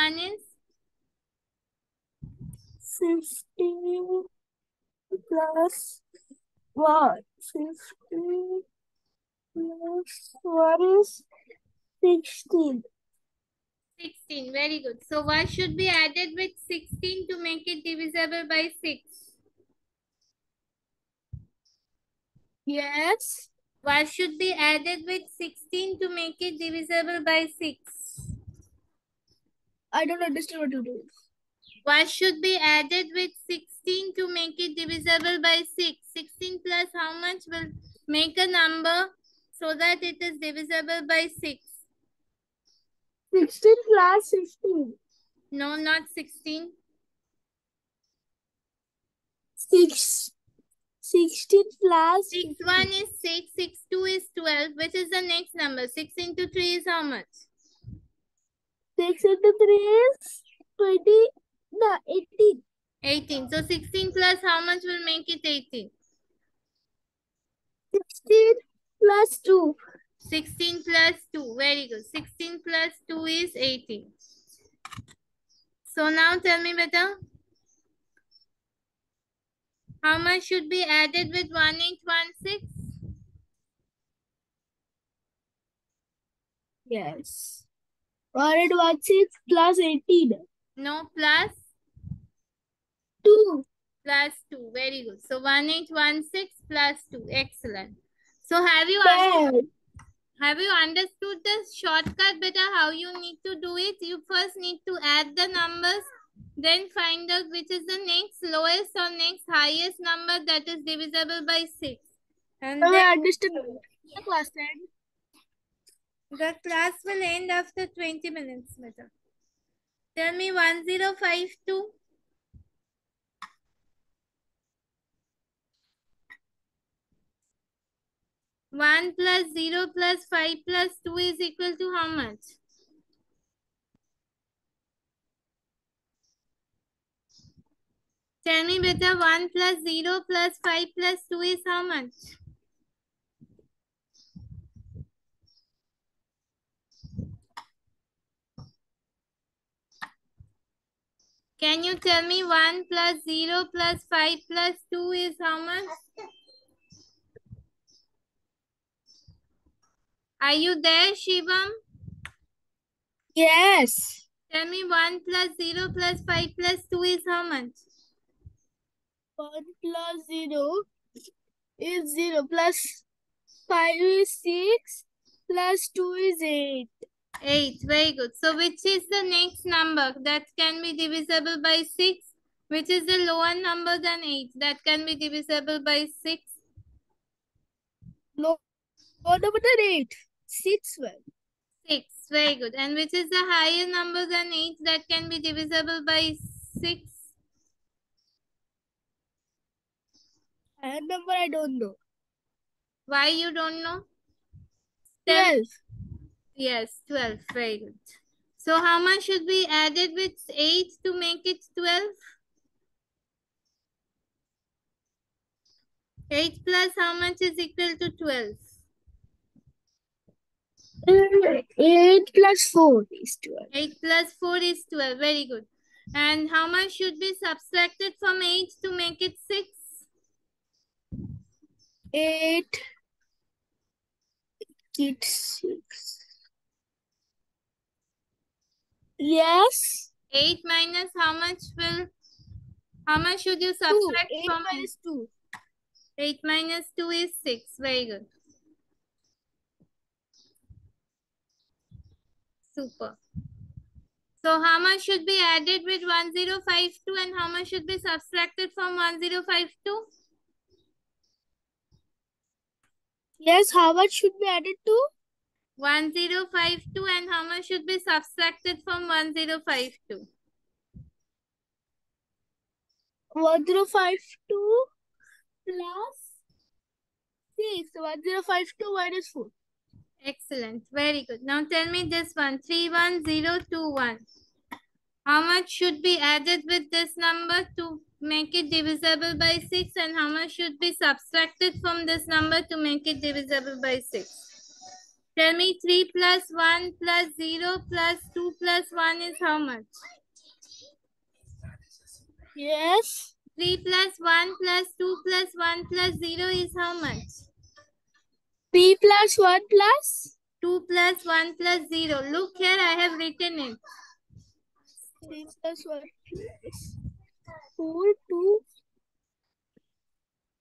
1 is? 15 plus 1. 15 plus 1 is 16. 16. Very good. So what should be added with 16 to make it divisible by 6? Yes. What should be added with 16 to make it divisible by 6? I don't understand what to do. What should be added with 16 to make it divisible by 6? 16 plus how much will make a number so that it is divisible by 6? 16 plus 15. No, not 16. 16 plus 6 15. 1 is 6, 6 2 is 12. Which is the next number? 6 into 3 is how much? 6 into 3 is 20. No, 18. 18. So 16 plus how much will make it 18? 16 plus 2. 16 plus 2. Very good. 16 plus 2 is 18. So now tell me better. How much should be added with 1816? Yes. 116 plus 18. No, plus 2. plus 2. Very good. So 1816 plus 2. Excellent. So have you 10. understood the shortcut better how you need to do it? You first need to add the numbers, then find out which is the next lowest or next highest number that is divisible by 6. And then I understood the class 10. the class will end after 20 minutes. Better. Tell me 1052. 1 plus 0 plus 5 plus 2 is equal to how much? Tell me better, 1 plus 0 plus 5 plus 2 is how much? Can you tell me 1 plus 0 plus 5 plus 2 is how much? Are you there, Shivam? Yes. Tell me 1 plus 0 plus 5 plus 2 is how much? 1 plus 0 is 0 plus 5 is 6 plus 2 is 8. 8. Very good. So which is the next number that can be divisible by 6? Which is the lower number than 8 that can be divisible by 6? Lower number than 8. 6. 6. Very good. And which is the higher number than 8 that can be divisible by 6? And number I don't know. Why you don't know? 12. Yes, 12. Very good. So how much should be added with 8 to make it 12? 8 plus how much is equal to 12? 8 plus 4 is 12. 8 plus 4 is 12. Very good. And how much should be subtracted from 8 to make it 6? 8. It's 6. Yes. 8 minus how much should you 2. subtract 8 from minus 2. 8 minus 2 is 6. Very good. Super. So how much should be added with 1052 and how much should be subtracted from 1052? Yes, how much should be added to? 1052 and how much should be subtracted from 1052? 1052 plus 6. 1052 minus 4. Excellent. Very good. Now tell me this one. 31021. How much should be added with this number to make it divisible by 6 and how much should be subtracted from this number to make it divisible by 6? Tell me 3 plus 1 plus 0 plus 2 plus 1 is how much? Yes. 3 plus 1 plus 2 plus 1 plus 0 is how much? 3 plus 1 plus 2 plus 1 plus 0. Look here, I have written it. 3 plus 1 plus 4, 2.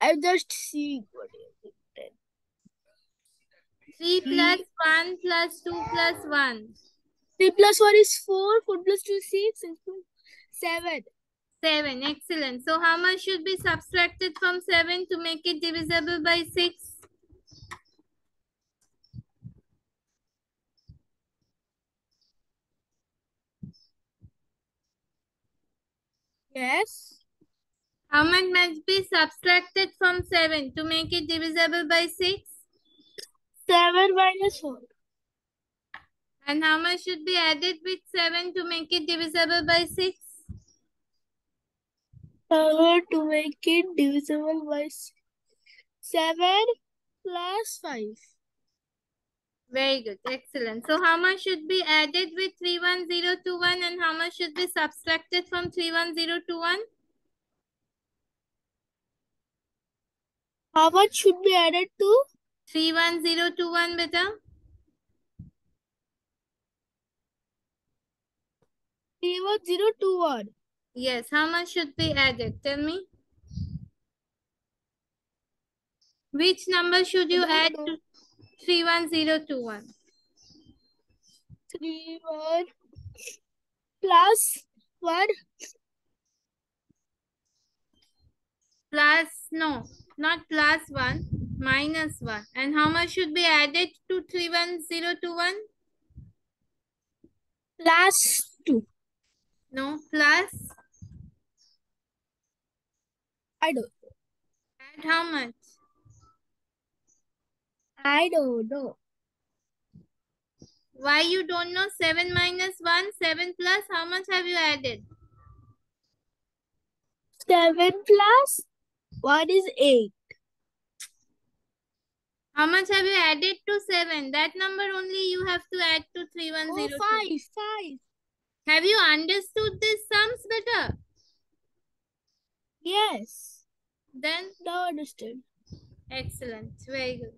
I'm just seeing what is written. 3 plus 1 plus 2 plus 1. 3 plus 1 is 4, 4 plus 2 is 6, 7. 7. Excellent. So how much should be subtracted from 7 to make it divisible by 6? Yes. How much must be subtracted from 7 to make it divisible by 6? 7 minus 4. And how much should be added with 7 to make it divisible by 6? 7 to make it divisible by 6. 7 plus 5. Very good. Excellent. So how much should be added with 31021 and how much should be subtracted from 31021? How much should be added to 31021 beta? 31021? Yes. How much should be added? Tell me. Which number should you add to 31021? 3 1 plus 1. Plus, no, not plus 1, minus 1. And how much should be added to 31021? Plus 2. No, plus. I don't know. Add how much? I don't know. Why you don't know? 7 minus 1, 7 plus, how much have you added? 7 plus 1 is 8. How much have you added to 7? That number only you have to add to 3102. Oh, 5. Have you understood these sums better? Yes. Then, Now understood. excellent. Very good.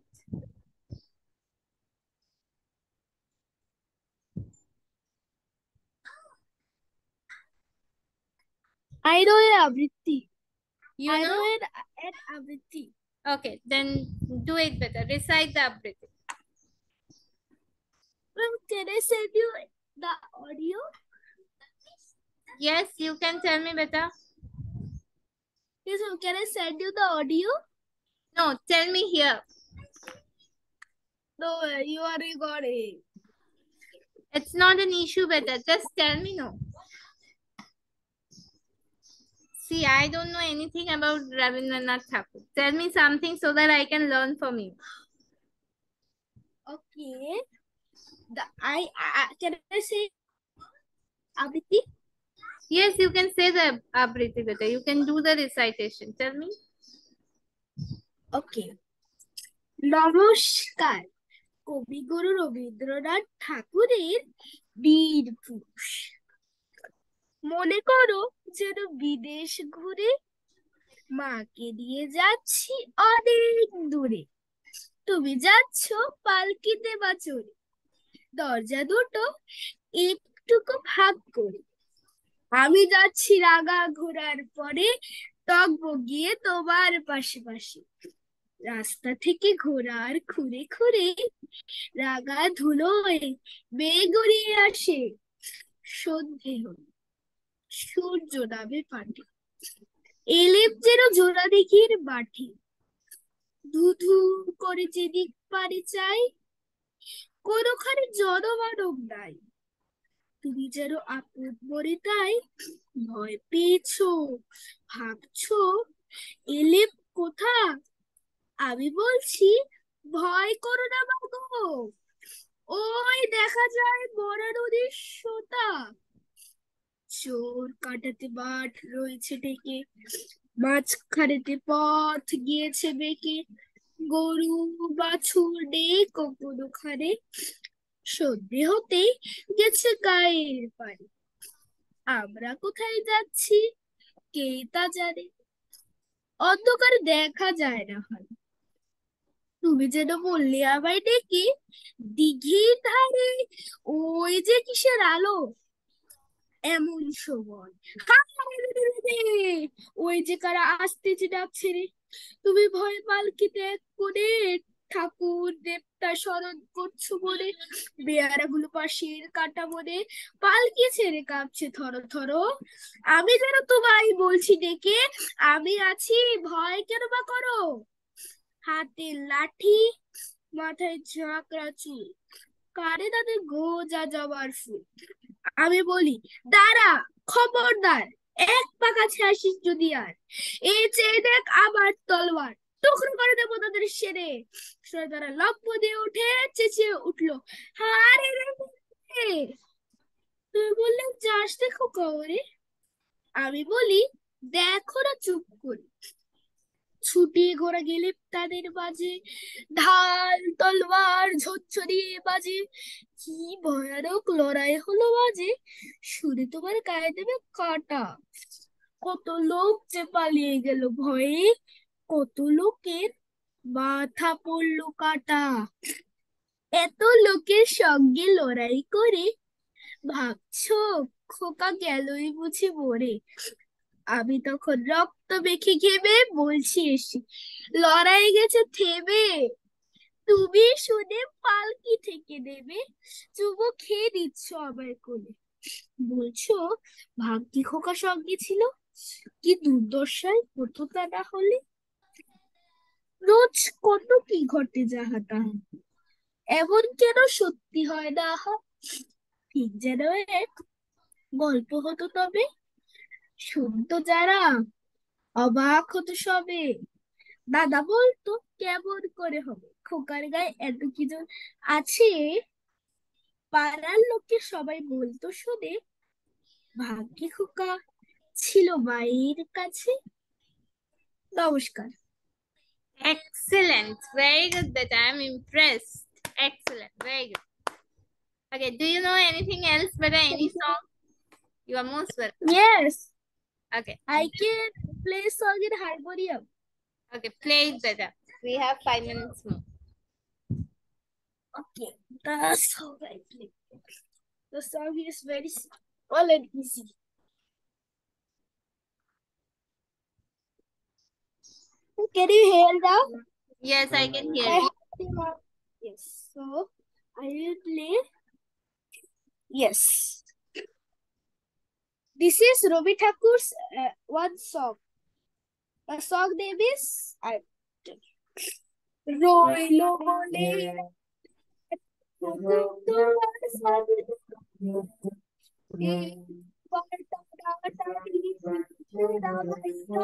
I know Avriti. You I know? know an Avriti. Okay, then do it better. Recite the Avriti. Can I send you the audio? Yes, you can tell me better. Yes, can I send you the audio? No, tell me here. No, you already got it. It's not an issue, better. Just tell me no. See, I don't know anything about Rabindranath Tagore. Tell me something so that I can learn from you. Okay. Can I say Avriti? Yes, you can say the Avriti better. You can do the recitation. Tell me. Okay. নমস্কার কবিগুরু রবীন্দ্রনাথ ঠাকুরের বীর পুরুষ মনে করো যেন বিদেশ ঘুরে মাকে নিয়ে যাচ্ছি অনেক দূরে তুমি যাচ্ছ পালকিতে বা চড়ে দরজা দুটো একটুকু ভাগ করে আমি যাচ্ছি রাগা ঘোড়ার পরে টগবগিয়ে তোমার পাশে পাশে রাস্তা থেকে ঘোড়ার খুঁড়ে খুঁড়ে রাগা ধুলোয় মেয়ে গড়িয়ে আসে সন্ধে হল সূর্য নামে পাটে এলেম যেন জোড়া দিঘির মাঠে ধু ধু করে যেদিক পারে চাই কোনোখানে জনমানব নাই তুমি যেন আপদ মরে তাই ভয় পেয়েছো ভাবছো এলেম কোথা আমি বলছি ভয় করো না বাবু ওই দেখা যায় বড় নদীর সোতা চোর কাটাতে মাঠ রয়েছে ডেকে মাঝখানেতে পথ গিয়েছে বেঁকে গরু বাছুর নেই কখনো খানে, সন্ধে হতে গেছে গায়ের পানে। আমরা কোথায় যাচ্ছি কে তা জানে, অন্ধকারে দেখা যায় না হয়। তুমি যেন বললে আমায় ডেকে, দিঘির ধারে ওই যে কিসের আলো, এমন সময় হায় রে রে রে রে, ওই যে কারা আসতেছে ডাকছে রে। তুমি ভয় পালকি ত্যাগ করে ঠাকুর দেবতা স্মরণ করছো বলে, বেয়ারাগুলো পাশের কাটা বনে পালকি ছেড়ে কাঁপছে থর থর। আমি যেন তোমায় বলছি ডেকে, আমি আছি ভয় কেন বা করো। হাতে লাঠি, মাথায় ঝাঁকড়া চুল, কানে তাদের গোজা জবার ফুল। আমি বলি, দাঁড়া, খবরদার, এক পা কাছে আসিস যদি আর, এই চেয়ে দেখ আমার তলোয়ার, টুকরো করে দেবো তোদের সেরে। শুনে তারা লম্ব দিয়ে উঠে চেঁচিয়ে উঠলো, হারে রে রে। তুই বললে যাস দেখো কবরে, আমি বলি দেখো না চুপ করে। ছুটিয়ে ঘোড়া গেলে তাদের বাজে, ঢাল তলোয়ার ঝরঝরিয়ে বাজে, কি ভয়ানক লড়াই হলো বাজে, শুনে তোমার গায়ে দেবে কাটা। কত লোক যে পালিয়ে গেল ভয়ে, কত লোকের মাথা পড়লো কাটা। এত লোকের সঙ্গে লড়াই করে ভাবছো খোকা গেলই বুঝি মরে। আমি তখন রক্ত মেখে ঘেমে বলছি এসে, লড়াই গেছে থেমে, তুমি শুনে পালকি থেকে নেবে, চুমো খেয়ে দিচ্ছ আমার কোলে। বলছো ভাগ্যি খোকা সঙ্গে ছিল, কি দুর্দশায় হতো তা না হলে। রোজ কত কি ঘটে যাহা তাহা, এমন কেন সত্যি হয় না আহা। ঠিক যেন এক গল্প হতো তবে, শুনতো যারা অবাক হতো সবে। দাদা বলতো কেমন করে হবে, খোকার গায়ে এত কিছু আছে। পাড়ার লোকে সবাই বলতো শুনে, ভাগ্যে খোকা ছিল মায়ের কাছে। নমস্কার। Excellent. Very good, beta. I'm impressed. Excellent. Very good. Okay, do you know anything else, beta? Any song? You are most welcome. Yes, Okay. I can play song in harmonium. Okay, play it, beta. We have 5 minutes more. Okay, the song I play. The song is very simple and easy. Can you hear now? Yes, I can hear I you. have, yes, so I will play. Yes. This is Ravi Thakur's one song. The song name is রইলো বলে তোমার সাথে একবার টানাটানি,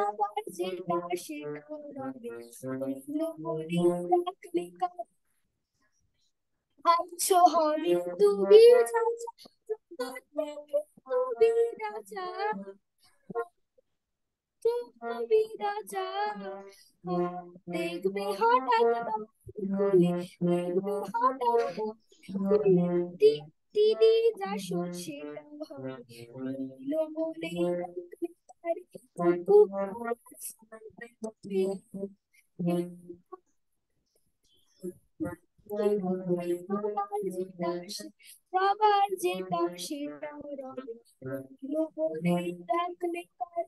আবার যেটা সেটা রবে, রইলো বলে রাখলে কার ভাবছো হবে তুমি রাজা, তুমি রাজা, তুমি রাজা। দেখবে হঠাৎ খুলে, দেখবে হঠাৎ খুলে, তিনি যা শোন সেটা হবে, রইল বলে রাখলে তার সবার যেটা সেটা রবে, রইল বলে রাখলে তার।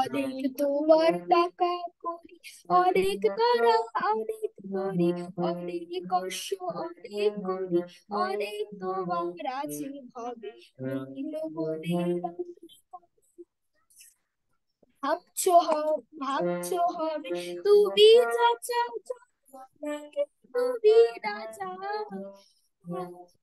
অনেক তোমার টাকা করি, অনেক তারা অনেক করি, অনেক কষ্ট অনেক করি, অনেক তোমার আছে হবে, রইল বলে ভাবছো হবে তুমি চাচা, তুমি রাজা।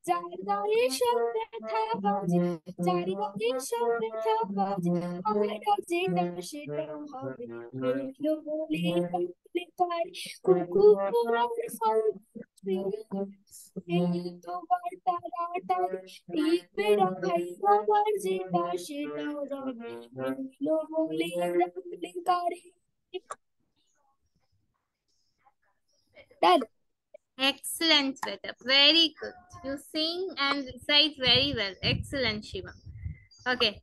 যার গায়ে সব ব্যথা বাজে, যার গায়ে সব ব্যথা বাজে, আমরা যেটা সেটা হবে, রইল বলে রাখলে তার কুকুর ফল। এই তোমার তাড়াতাড়ি টিকবে রাখাই, আমার যেটা সেটাও রবে, রইল বলে রাখলে তার। Done. Excellent, Beta. Very good. You sing and recite very well. Excellent, Shiva. Okay.